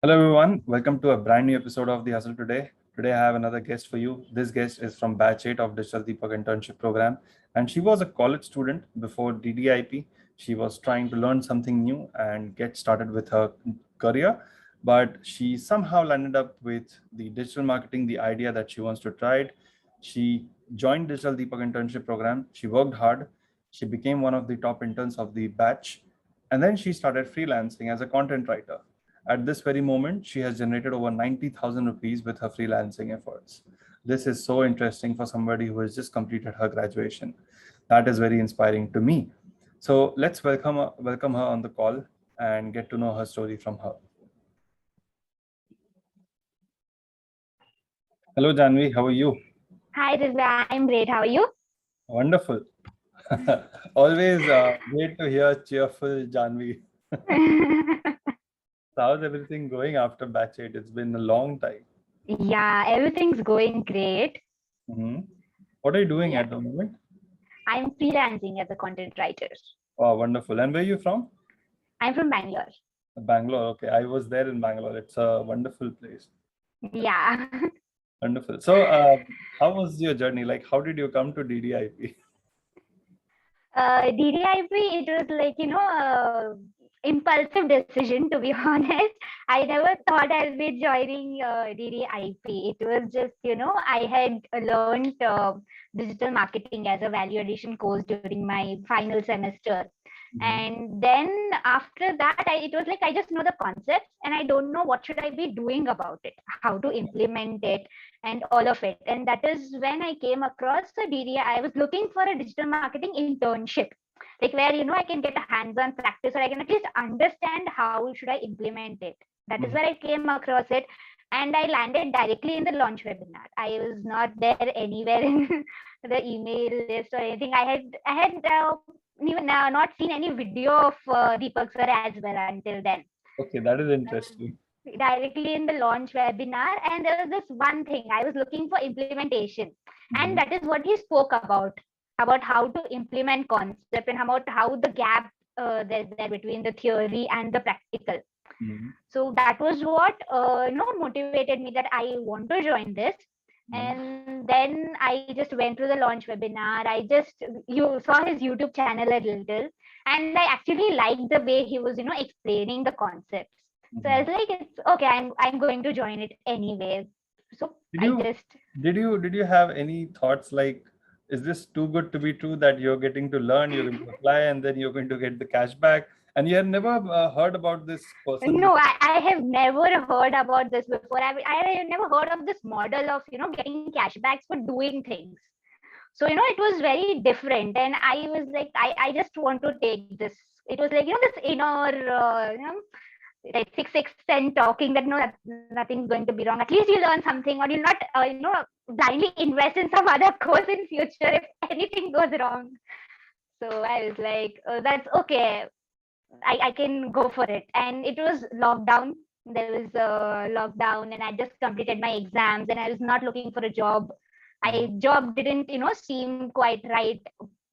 Hello everyone, welcome to a brand new episode of The Hustle Today. Today I have another guest for you. This guest is from Batch 8 of Digital Deepak Internship Program, and she was a college student before DDIP. She was trying to learn something new and get started with her career, but she somehow landed up with the digital marketing, the idea that she wants to try it. She joined Digital Deepak Internship Program. She worked hard. She became one of the top interns of the batch, and then she started freelancing as a content writer. At this very moment, she has generated over 90,000 rupees with her freelancing efforts. This is so interesting for somebody who has just completed her graduation. That is very inspiring to me. So let's welcome her on the call and get to know her story from her. Hello, Jhanvi. How are you? Hi, Rizwa. I'm great. How are you? Wonderful. Always great to hear cheerful Jhanvi. How's everything going after batch 8? It's been a long time. Yeah, everything's going great. Mhm. What are you doing Yeah, at the moment? I'm freelancing as a content writer. Oh, wonderful. And where are you from? I'm from Bangalore. Bangalore. Okay, I was there in Bangalore. It's a wonderful place. Yeah. Wonderful. So, how was your journey? Like, how did you come to DDIP? DDIP, it was like, impulsive decision, to be honest. I never thought I'll be joining DDIP. It was just, I had learned digital marketing as a value addition course during my final semester. And then after that, it was like I just know the concepts and I don't know what should I be doing about it, how to implement it, and all of it. And that is when I came across a DDI. I was looking for a digital marketing internship, like where I can get a hands-on practice or I can at least understand how should I implement it. That is Mhm. where I came across it, and I landed directly in the launch webinar. I was not there anywhere in the email list or anything. I had even not seen any video of Deepak sir as well until then. Okay, that is interesting. Directly in the launch webinar, and there was this one thing I was looking for implementation, and Mhm. that is what he spoke about how to implement concept and about how the gap there's there between the theory and the practical. Mhm. So that was what motivated me that I want to join this. Mhm. And then I just went through the launch webinar. I just you saw his YouTube channel a little, and I actually liked the way he was explaining the concepts. So I Mhm. was like, it's okay. I'm going to join it anyway. So Did I you just did you have any thoughts like, is this too good to be true that you're getting to learn, you're going to apply, and then you're going to get the cash back? And you had never heard about this person no, before? I have never heard about this before. I never heard of this model of getting cashbacks for doing things. So it was very different, and I was like, I just want to take this. It was like this inner like sixth sense talking that no, nothing's going to be wrong. At least you learn something, or you'll not blindly invest in some other course in future if anything goes wrong. So I was like, that's okay. I can go for it. And it was lockdown. There was a lockdown, and I just completed my exams, and I was not looking for a job. Mhm. I job didn't seem quite right,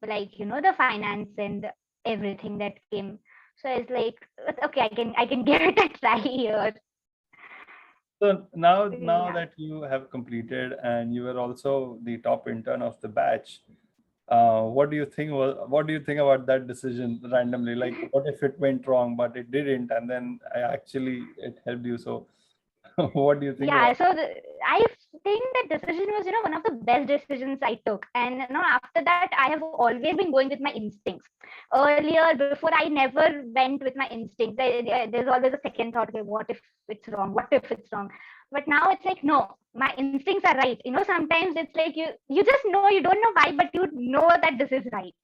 like the finance and everything that came. So I was like, okay, I can give it a try here. So now Yeah. that you have completed and you were also the top intern of the batch, what do you think about that decision randomly? Like, what if it went wrong, but it didn't, and then actually it helped you? So, what do you think Yeah, about? so I think that decision was one of the best decisions I took. And after that I have always been going with my instincts. Earlier, before, I never went with my instincts. There's always a second thought, okay, what if it's wrong, what if it's wrong? But now it's like, no, my instincts are right. Sometimes it's like you just know, you don't know why, but you know that this is right.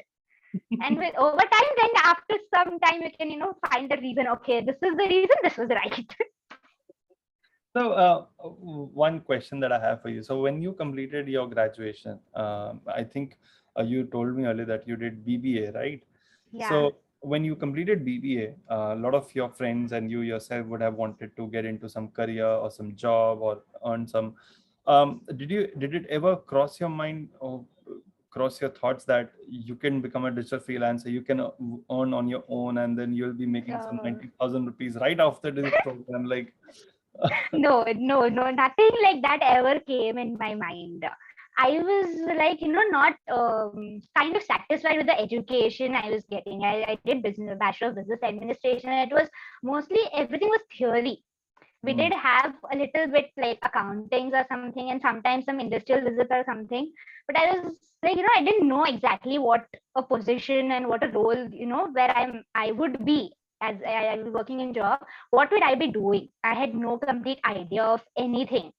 And with over time, then after some time, you can find the reason. Okay, this is the reason, this was right. So, one question that I have for you. So, when you completed your graduation, I think you told me earlier that you did BBA, right? Yeah. So, when you completed BBA, a lot of your friends and you yourself would have wanted to get into some career or some job or earn some. Did it ever cross your mind or cross your thoughts that you can become a digital freelancer, you can earn on your own, and then you'll be making some Uh, 90,000 rupees right after this program? Like, No, nothing like that ever came in my mind. I was like, not kind of satisfied with the education I was getting. I did business, Bachelor of Business Administration, and it was mostly everything was theory. We Mm, did have a little bit like accountings or something, and sometimes some industrial visits or something. But I was like, I didn't know exactly what a position and what a role, where I would be as I was working in job. What would I be doing? I had no complete idea of anything.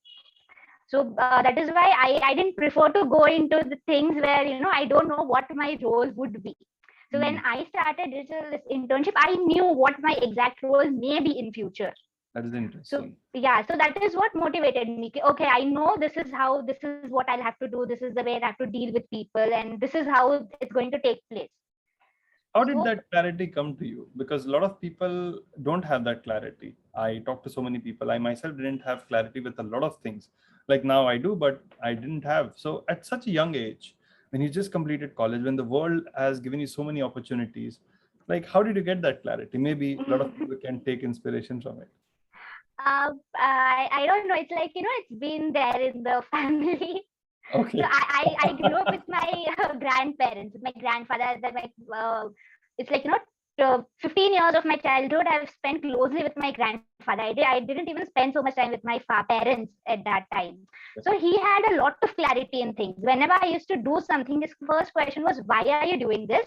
So that is why I didn't prefer to go into the things where I don't know what my role would be. So when mm. I started digital internship, I knew what my exact role may be in future. That is So interesting. yeah, so that is what motivated me. Okay, I know this is what I'll have to do. This is the way I have to deal with people, and this is how it's going to take place. How did So that clarity come to you? Because a lot of people don't have that clarity. I talked to so many people. I myself didn't have clarity with a lot of things. Like now I do, but I didn't have. So at such a young age, when you just completed college, when the world has given you so many opportunities, like how did you get that clarity? Maybe a lot of people can take inspiration from it. I don't know. It's like it's been there in the family. So Okay. I grew up with my grandparents, with my grandfather. It's like 15 years of my childhood I've spent closely with my grandfather. I didn't even spend so much time with my parents at that time. So he had a lot of clarity in things. Whenever I used to do something, his first question was, "Why are you doing this?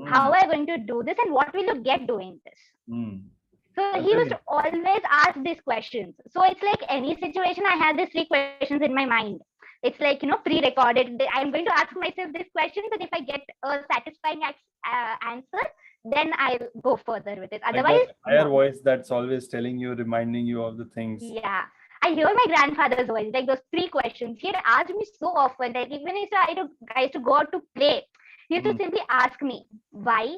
How Mm, are you going to do this? And what will you get doing this?" mm. So That's he was very always ask these questions. So it's like any situation, I have these three questions in my mind. It's like, pre-recorded. I'm going to ask myself these questions, and if I get a satisfying answer, then I'll go further with it. like that Otherwise, higher no. voice that's always telling you, reminding you of the things. Yeah. I hear my grandfather's voice, like those three questions. He'd ask me so often, like even if I used to go out to play, he used to Mm, simply ask me, why?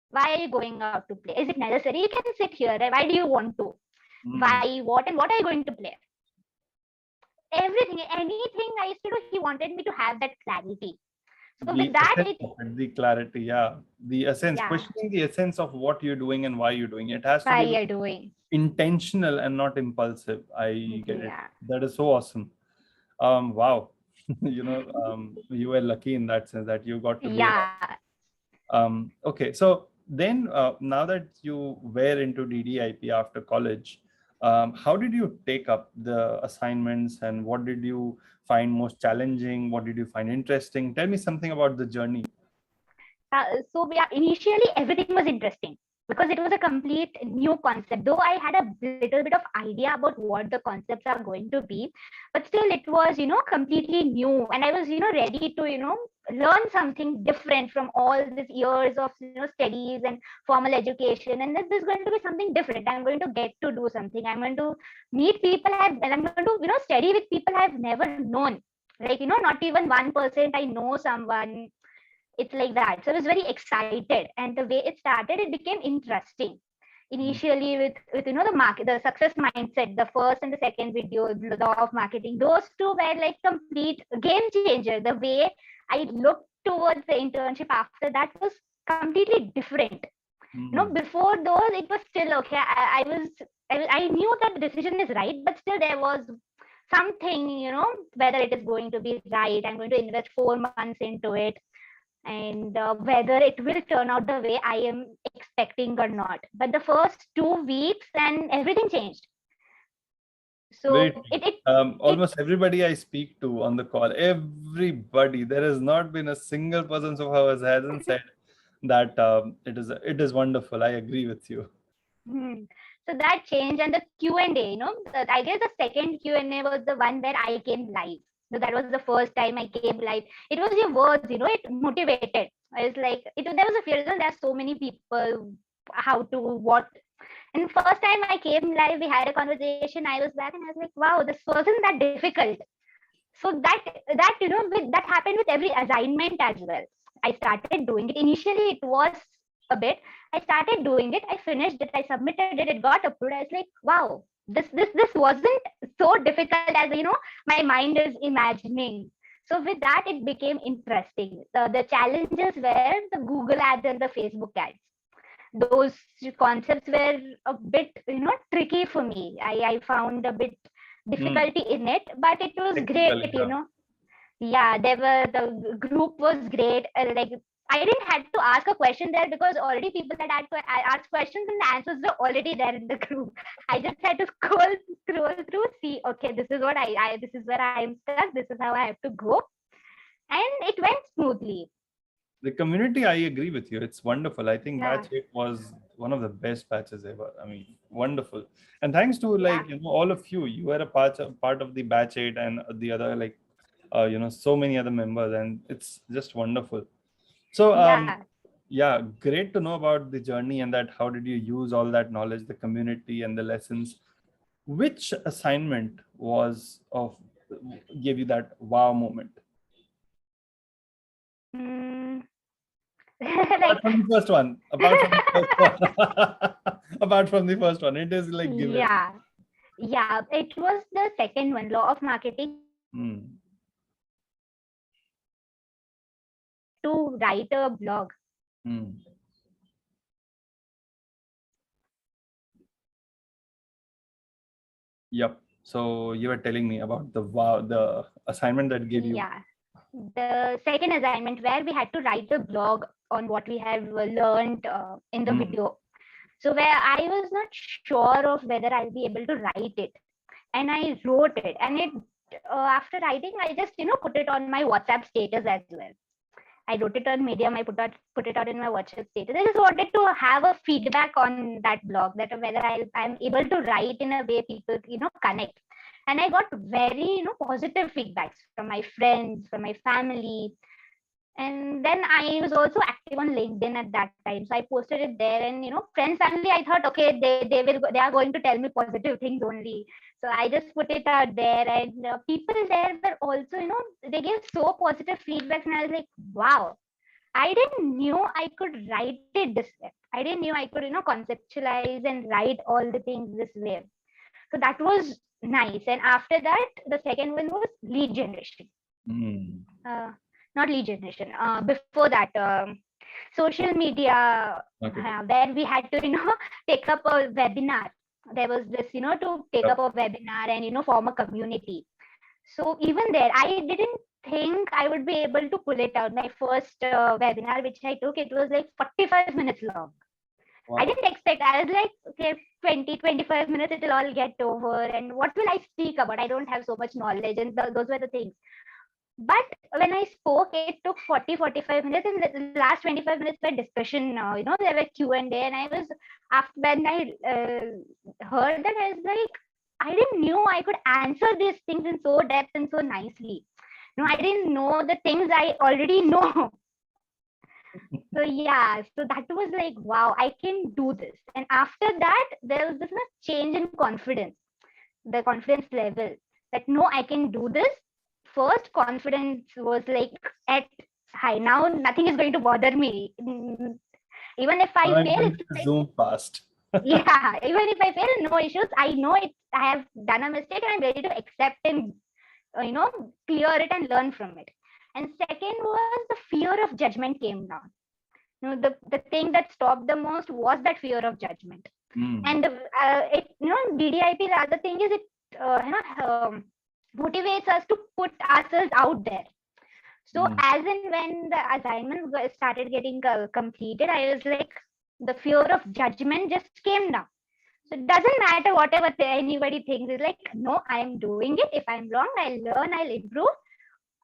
Why are you going out to play? Is it necessary? You can sit here. Right? Why do you want to? mm. Why, what, and what are you going to play? Everything, anything I used to do, he wanted me to have that clarity. So with The that, essence of it, the clarity, yeah, the essence, yeah, questioning the essence of what you're doing and why you're doing it has to why be you're doing. intentional and not impulsive. I get it. Yeah. That is so awesome. Wow. You were lucky in that sense that you got to be around. Yeah. Okay, so then now that you were into DDIP after college, how did you take up the assignments and what did you find most challenging? What did you find interesting? Tell me something about the journey. So yeah, initially everything was interesting because it was a complete new concept. Though I had a little bit of idea about what the concepts are going to be, but still it was completely new, and I was ready to learn something different from all these years of studies and formal education. And this is going to be something different. I'm going to get to do something. I'm going to meet people. I'm going to study with people I've never known. Like not even 1% I know someone. It's like that. So I was very excited, and the way it started, it became interesting. Initially, with the market, the success mindset, the first and the second video, the law of marketing, those two were like complete game changer. The way I looked towards the internship after that was completely different. Mm, Before those, it was still okay. I knew that the decision is right, but still there was something, whether it is going to be right. I'm going to invest 4 months into it, and whether it will turn out the way I am expecting or not. But the first 2 weeks and everything changed. very So true. it Almost everybody I speak to on the call, everybody, there has not been a single person so far who hasn't said that it is wonderful. I agree with you. hmm. So that changed, and the Q&A, I guess the second Q&A was the one where I came live. So that was the first time I came live. It was your words, it motivated. I was like, there was a fear. There are so many people. How to what? And first time I came live, we had a conversation. I was back and I was like, wow, this wasn't that difficult. So that happened with every assignment as well. I started doing it. Initially, it was a bit. I started doing it. I finished it. I submitted it. It got approved. I was like, wow, this wasn't so difficult as my mind is imagining. So with that, it became interesting. The challenges were the Google ads and the Facebook ads. those concepts were a bit, tricky for me. I found a bit Hmm. difficulty in it, but it was great, Technically, yeah. Yeah, the group was great. Like I didn't had to ask a question there because already people had asked questions and the answers were already there in the group. I just had to scroll through, see, okay, this is what this is where I am stuck. This is how I have to go, and it went smoothly. The community, I agree with you. It's wonderful. I think Yeah, batch 8 was one of the best batches ever. I mean, wonderful. And thanks to yeah, all of you. You were a part of the batch 8 and the other so many other members, and it's just wonderful. So yeah. yeah, great to know about the journey and that how did you use all that knowledge, the community and the lessons. Which assignment was of gave you that wow moment? Mm, Apart like from the first one. Apart from the first one. Apart from the first one. It is like given. yeah, yeah. It was the second one, law of marketing. Hmm. To write a blog. Hmm. Yep. So you were telling me about the assignment that gave you. Yeah, the second assignment where we had to write a blog on what we have learned in the Hmm. video. So where I was not sure of whether I'll be able to write it, and I wrote it, and it after writing, I just put it on my WhatsApp status as well. I wrote it on Medium. I put it out in my WhatsApp status. I just wanted to have a feedback on that blog, that whether I'm able to write in a way people connect. And I got very positive feedbacks from my friends, from my family, and then I was also active on LinkedIn at that time, so I posted it there. And friends, family, I thought, okay, they are going to tell me positive things only, so I just put it out there. And people there were also, they gave so positive feedbacks, and I was like, wow, I didn't knew I could write it this way. I didn't knew I could conceptualize and write all the things this way. So that was nice. And after that, the second one was lead generation. Hmm. uh, Not lead generation. Before that, social media, Marketing. where we had to, take up a webinar. There was this, to take up Yep. a webinar and, form a community. So even there, I didn't think I would be able to pull it out. My first webinar, which I took, it was like 45 minutes long. I Wow. didn't expect. I was like, okay, 20, 25 minutes, it'll all get over. And what will I speak about? I don't have so much knowledge. And those were the things. But when I spoke, it took 40, 45 minutes, and the last 25 minutes were discussion. There were Q&A, and I was, after when I heard that, I was like, I didn't knew I could answer these things in so depth and so nicely. I didn't know the things I already know. So yeah, so that was like, wow, I can do this. And after that, there was this change in confidence, the confidence level, that no, I can do this. First, confidence was like at high. Now nothing is going to bother me. Even if I I'm fail, going it's to like, zoom past. yeah, even if I fail, no issues. I know it. I have done a mistake, and I'm ready to accept and clear it and learn from it. And second was the fear of judgment came down. The thing that stopped the most was that fear of judgment. Hmm. And it DDIP, the other thing is, it motivates us to put ourselves out there. So Hmm. as in when the assignment started getting completed, I was like, the fear of judgment just came down. So it doesn't matter whatever anybody thinks. It's like, no, I am doing it. If I'm wrong, I'll learn, I'll improve.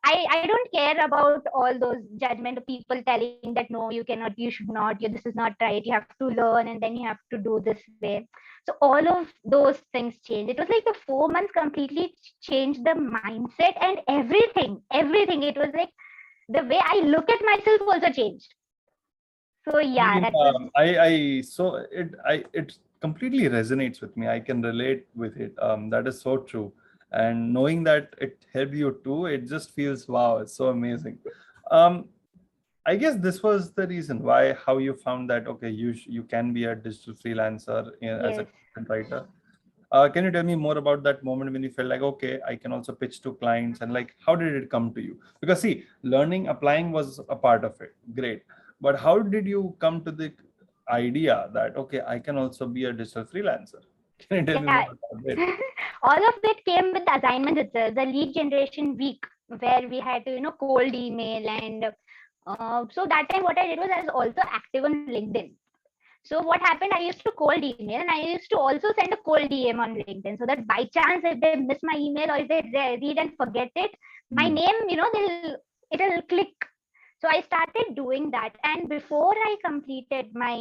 I don't care about all those judgment of people telling that no, you cannot, you should not, this is not right, you have to learn, and then you have to do this way. So all of those things changed. It was like the 4 months completely changed the mindset and everything. It was like the way I look at myself also changed. So I yeah, mean, that was, it completely resonates with me. I can relate with it. That is so true. And knowing that it helped you too, it just feels wow, it's so amazing. Um, I guess this was the reason why how you found that okay, you can be a digital freelancer as a yes. content writer. Can you tell me more about that moment when you felt like okay, I can also pitch to clients and like how did it come to you? Because see, learning, applying was a part of it. Great, but how did you come to the idea that, okay, I can also be a digital freelancer? Can you tell me Yeah. more about it? All of it came with the assignment itself, the lead generation week, where we had to, cold email. And so that time what I did was I was also active on LinkedIn. So what happened, I used to cold email, and I used to also send a cold DM on LinkedIn, so that by chance if they miss my email or if they read and forget it, my Hmm. name, it'll click. So I started doing that, and before I completed my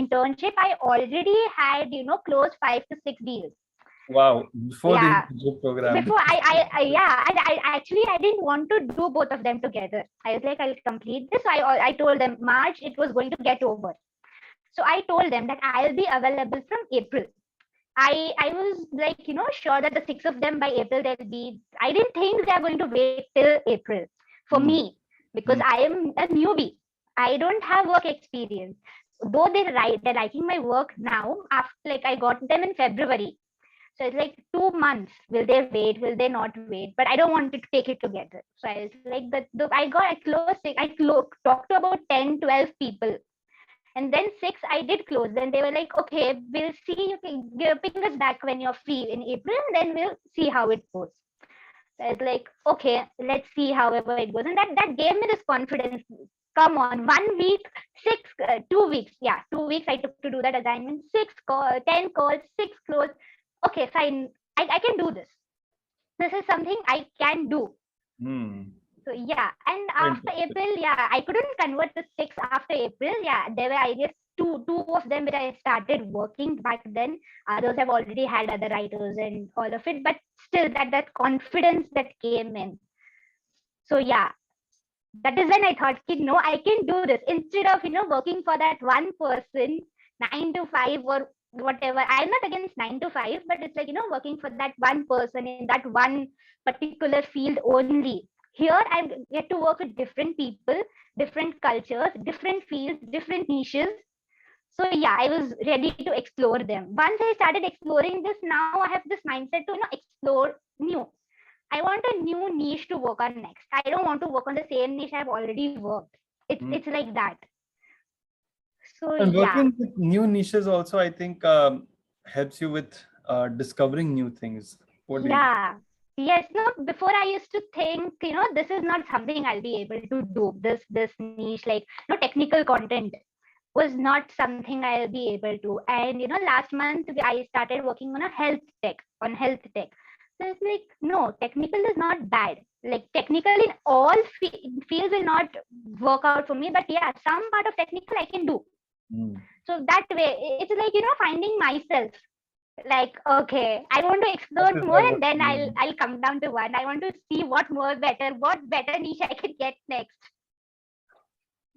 internship, I already had, closed 5 to 6 deals. Wow, before the Yeah, internship program. before I yeah, and I actually I didn't want to do both of them together. I was like, I'll complete this. So I told them March it was going to get over. So I told them that I'll be available from April. I was like, sure that the 6 of them by April they'll be. I didn't think they're going to wait till April for Hmm. me, because Hmm. I am a newbie. I don't have work experience. Though they're liking my work now. After, like, I got them in February, so it's like 2 months. Will they wait? Will they not wait? But I don't want to take it together. So I was like, I closed. Talked to about 10, 12 people, and then 6 I did close. Then they were like, okay, we'll see. You can ping us back when you're free in April, and then we'll see how it goes. So it's like, okay, let's see however it goes. And that gave me this confidence. Come on, 1 week, 2 weeks. Yeah, 2 weeks I took to do that assignment. 10 calls, 6 close. Okay, fine. I can do this. This is something I can do. Hmm. So yeah, and after Interesting. April, yeah, I couldn't convert the 6 after April. Yeah, there were, I guess, two of them which I started working back then. Others have already had other writers and all of it, but still that confidence that came in. So yeah, that is when I thought, kid, no, I can do this instead of working for that one person, 9 to 5 or whatever. I'm not against 9 to 5, but it's like working for that one person in that one particular field only. Here I get to work with different people, different cultures, different fields, different niches. So yeah, I was ready to explore them. Once I started exploring this, now I have this mindset to explore new. I want a new niche to work on next. I don't want to work on the same niche I've already worked. It's Hmm. like that. So And yeah, working with new niches also, I think, helps you with discovering new things. What do you? yeah. Yes, no, before I used to think, this is not something I'll be able to do. This niche, like technical content was not something I'll be able to. And last month I started working on a health tech. So it's like, no, technical is not bad. Like technical in all fields will not work out for me, but yeah, some part of technical I can do. Hmm. So that way, it's like finding myself. Like, okay, I want to That explore is more, why and what then I'll you. I'll come down to one. I want to see what better niche I can get next.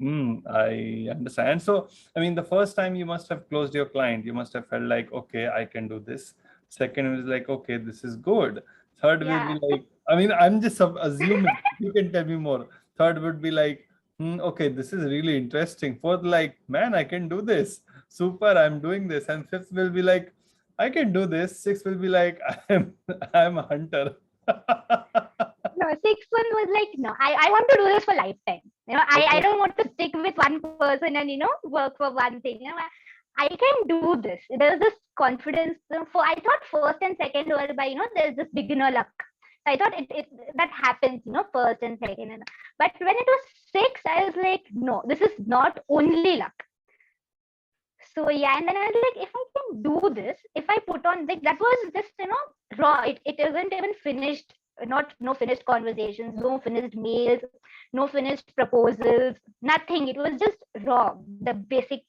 I understand. So, I mean, the first time you must have closed your client, you must have felt like, okay, I can do this. Second is like, okay, this is good. Third will be Yeah. like, I mean, I'm just assuming. You can tell me more. Third would be like, okay, this is really interesting. Fourth, like, man, I can do this. Super, I'm doing this. And fifth will be like, I can do this. Sixth will be like, I'm a hunter. No, sixth one was like, no, I want to do this for lifetime. I Okay. don't want to stick with one person and work for one thing. I can do this. There's this confidence. For I thought first and second were by there's this beginner luck. I thought it that happens first and second. But when it was six, I was like, no, this is not only luck. So yeah, and then I was like, if I can do this, if I put on like that was just raw. It isn't even finished. Not no finished conversations, no finished mails, no finished proposals, nothing. It was just raw. The basic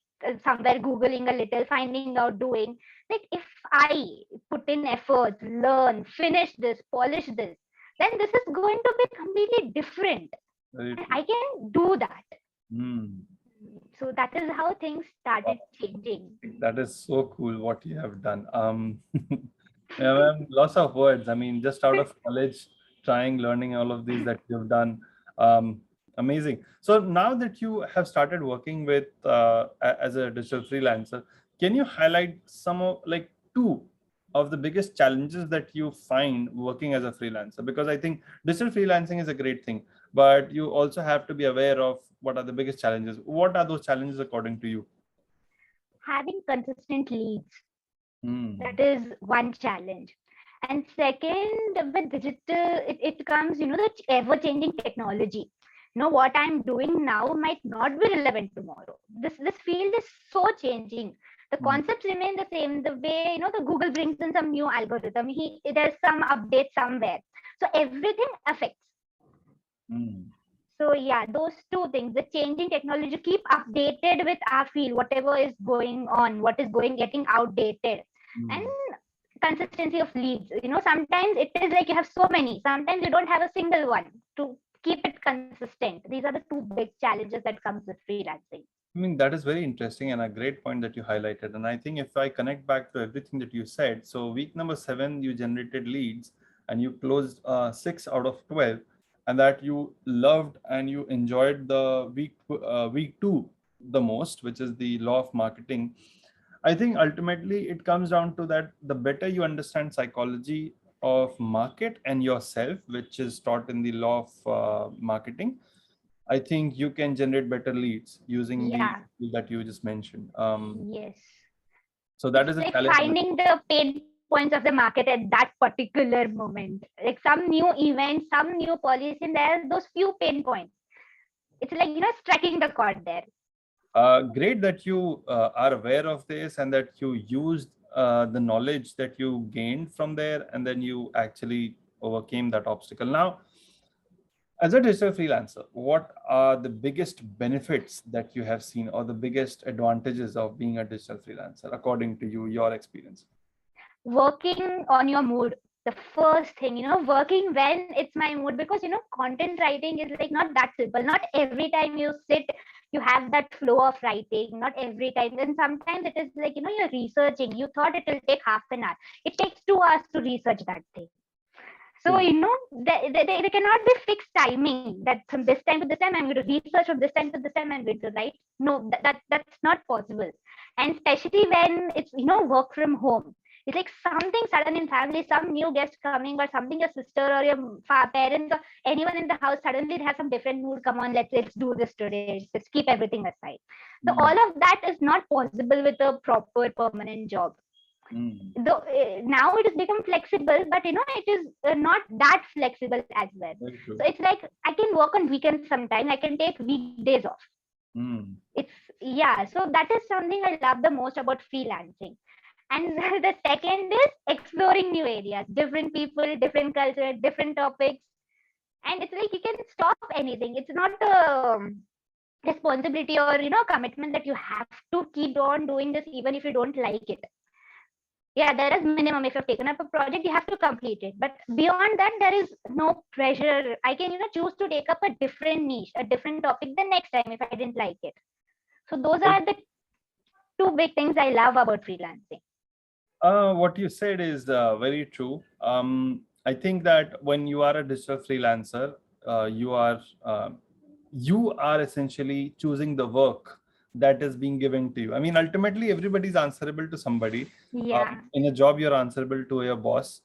somewhere googling a little, finding out, doing. Like if I put in efforts, learn, finish this, polish this, then this is going to be completely different, Very and true. I can do that. Hmm. So that is how things started changing. That is so cool what you have done. Yeah, man, lots of words. I mean, just out of college, trying, learning all of these that you've done. Amazing. So now that you have started working with as a digital freelancer, can you highlight some of like two of the biggest challenges that you find working as a freelancer? Because I think digital freelancing is a great thing, but you also have to be aware of what are the biggest challenges. What are those challenges according to you? having consistent leads. Hmm. That is one challenge. And second, with digital, it comes, the ever-changing technology. What I'm doing now might not be relevant tomorrow. This field is so changing. The Hmm. concepts remain the same. The way, the Google brings in some new algorithm, there's some update somewhere. So everything affects. Hmm. So yeah, those two things, the changing technology, keep updated with our field, whatever is going on, what is getting outdated. And Hmm. consistency of leads. Sometimes it is like you have so many, sometimes you don't have a single one to keep it consistent. These are the two big challenges that comes with freelancing. I mean, that is very interesting and a great point that you highlighted. And I think if I connect back to everything that you said, so week number 7, you generated leads and you closed 6 out of 12, and that you loved and you enjoyed the week 2 the most, which is the law of marketing. I think ultimately it comes down to that the better you understand psychology of market and yourself, which is taught in the law of marketing, I think you can generate better leads using the Yeah, tool that you just mentioned. yes. So that It's is a like challenge. finding the pain points of the market at that particular moment. Like some new event, some new policy, and there are those few pain points. It's like, striking the chord there. Great that you are aware of this and that you used the knowledge that you gained from there, and then you actually overcame that obstacle. Now, as a digital freelancer, what are the biggest benefits that you have seen, or the biggest advantages of being a digital freelancer, according to you, your experience? Working on your mood, the first thing, working when it's my mood, because content writing is like not that simple. Not every time you sit, you have that flow of writing, not every time. And sometimes it is like, you're researching, you thought it will take half an hour, it takes 2 hours to research that thing. So True. there cannot be fixed timing that from this time to this time I'm going to research, from this time to this time I'm going to write. No, that's not possible. And especially when it's work from home, it's like something sudden in family, some new guest coming or something, your sister or your parents or anyone in the house, suddenly they have some different mood. Come on, let's do this today. Let's keep everything aside. So Mm, all of that is not possible with a proper permanent job. mm, Though now it has become flexible, but it is not that flexible as well. very So true. it's like I can work on weekends sometime, I can take weekdays off. Mm, It's Yeah, so that is something I love the most about freelancing. And the second is exploring new areas, different people, different culture, different topics. And it's like you can stop anything. It's not a responsibility or commitment that you have to keep on doing this even if you don't like it. Yeah, there is minimum. If you've taken up a project, you have to complete it, but beyond that there is no pressure. I can choose to take up a different niche, a different topic the next time if I didn't like it. So those what are the two big things I love about freelancing. what you said is very true. I think that when you are a digital freelancer, you are essentially choosing the work that is being given to you. I mean, ultimately, everybody is answerable to somebody. Yeah, In a job, you're answerable to your boss.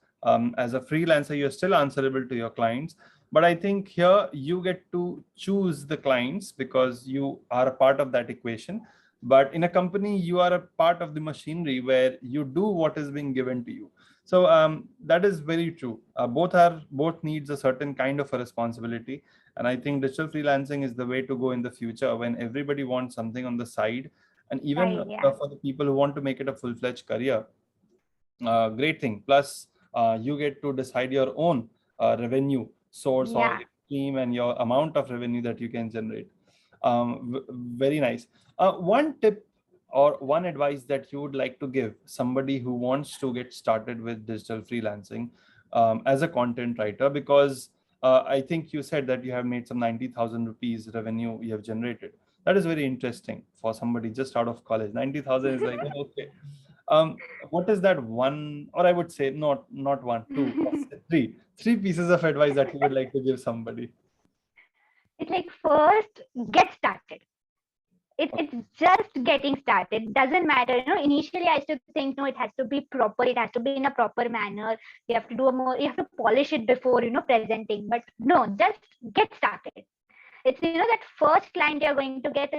As a freelancer, you're still answerable to your clients. But I think here you get to choose the clients because you are a part of that equation. But in a company, you are a part of the machinery where you do what is being given to you. So that is very true. Both needs a certain kind of a responsibility, and I think digital freelancing is the way to go in the future when everybody wants something on the side, and even right, yeah, for the people who want to make it a full-fledged career. Great thing. Plus, you get to decide your own revenue source or yeah. stream and your amount of revenue that you can generate. Very nice. One tip or one advice that you would like to give somebody who wants to get started with digital freelancing as a content writer, because I think you said that you have made some 90,000 rupees revenue you have generated. That is very interesting for somebody just out of college. 90,000 is like, okay. What is that one, or I would say not one, two, let's say three pieces of advice that you would like to give somebody? It's like first get started. It's just getting started. Doesn't matter. Initially I used to think, no, it has to be proper. It has to be in a proper manner. You have to do a more. You have to polish it before presenting. But no, just get started. It's that first client you're going to get.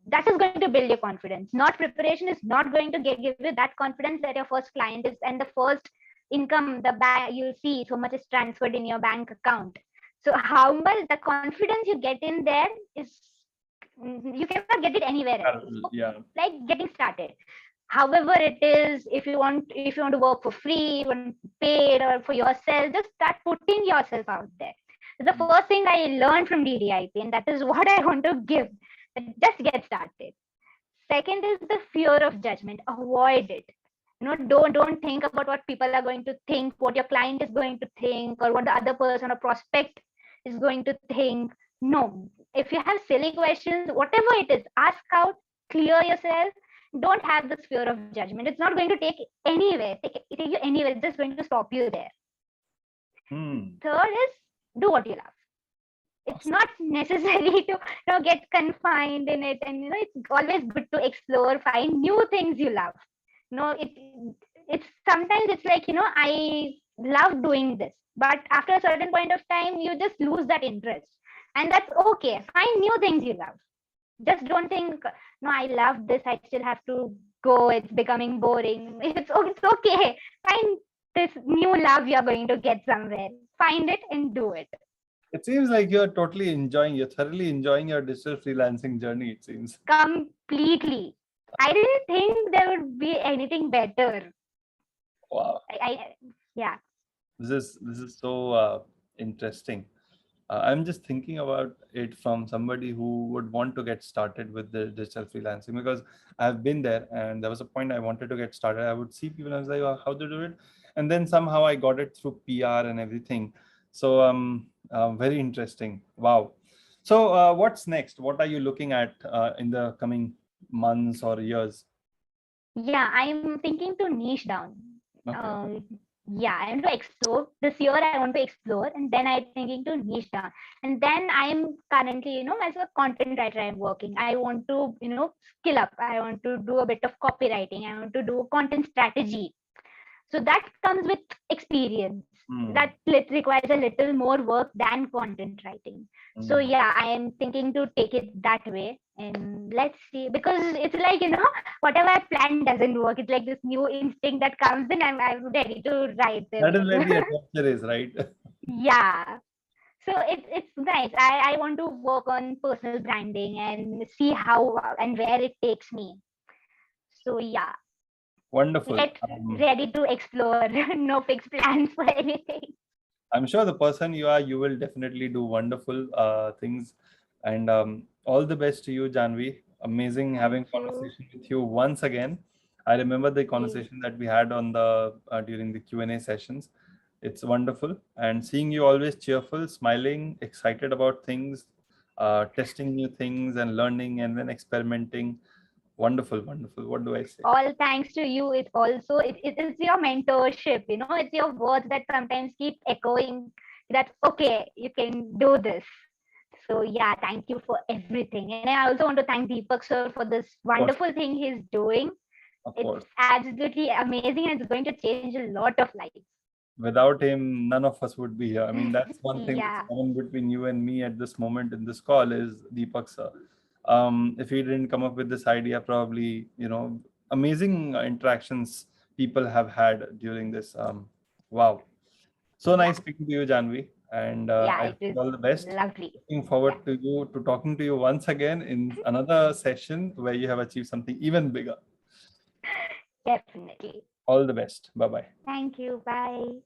that is going to build your confidence. Not preparation is not going to give you that confidence that your first client is and the first income the bank you'll see so much is transferred in your bank account. So how much the confidence you get in there is you cannot get it anywhere else. So, Yeah. like getting started. However it is, if you want to work for free, you want paid or for yourself, just start putting yourself out there. The first thing I learned from DDIP, and that is what I want to give. Just get started. Second is the fear of judgment. Avoid it. Don't think about what people are going to think, what your client is going to think, or what the other person or prospect is going to think. No. If you have silly questions, whatever it is, ask out, clear yourself. Don't have this fear of judgment. It's not going to take you anywhere. It's just going to stop you there. Third is do what you love. It's not necessary to get confined in it, and it's always good to explore, find new things you love. It's sometimes it's like I love doing this, but after a certain point of time you just lose that interest, and that's okay. Find new things you love. Just don't think, no, I love this, I still have to go, it's becoming boring. It's okay. Find this new love you're going to get somewhere. Find it and do it. It seems like you're thoroughly enjoying your digital freelancing journey, it seems. Completely. I didn't think there would be anything better. Wow. Yeah. This is so interesting. I'm just thinking about it from somebody who would want to get started with the digital freelancing, because I've been there and there was a point I wanted to get started. I would see people and I was like, oh, how to do it? And then somehow I got it through PR and everything. So very interesting. Wow. So what's next? What are you looking at in the coming months or years? Yeah, I'm thinking to niche down. Okay. Yeah, I want to explore. This year I want to explore, and then I'm thinking to niche down. And then I'm currently, as a content writer, I'm working. I want to, skill up. I want to do a bit of copywriting. I want to do content strategy. So that comes with experience. That requires a little more work than content writing. So yeah, I am thinking to take it that way, and let's see, because it's like whatever I planned doesn't work. It's like this new instinct that comes in, and I'm ready to write That is them. where the adventure is, right? Yeah. So it's nice. I want to work on personal branding and see how and where it takes me. So yeah, Wonderful. get ready to explore. No fixed plans for anything. I'm sure the person you are, you will definitely do wonderful things. And all the best to you, Jhanvi. Amazing having Thank you. conversation with you once again. I remember the conversation that we had on the during the Q&A sessions. It's wonderful. And seeing you always cheerful, smiling, excited about things, testing new things and learning and then experimenting. Wonderful, wonderful. What do I say? All thanks to you. It's also it's your mentorship. It's your words that sometimes keep echoing. That okay, you can do this. So yeah, thank you for everything. And I also want to thank Deepak sir for this Of course, wonderful thing he's doing. of It's course. absolutely amazing and it's going to change a lot of lives. Without him, none of us would be here. I mean, that's one thing that's Yeah, common between you and me at this moment in this call is Deepak sir. If he didn't come up with this idea, probably, amazing interactions people have had during this. Wow. So yeah, nice speaking to you, Janvi. And yeah. I It wish is you all the best. lovely. Looking Yeah, forward to talking to you once again in another session where you have achieved something even bigger. definitely. All the best. Bye-bye. Thank you. Bye.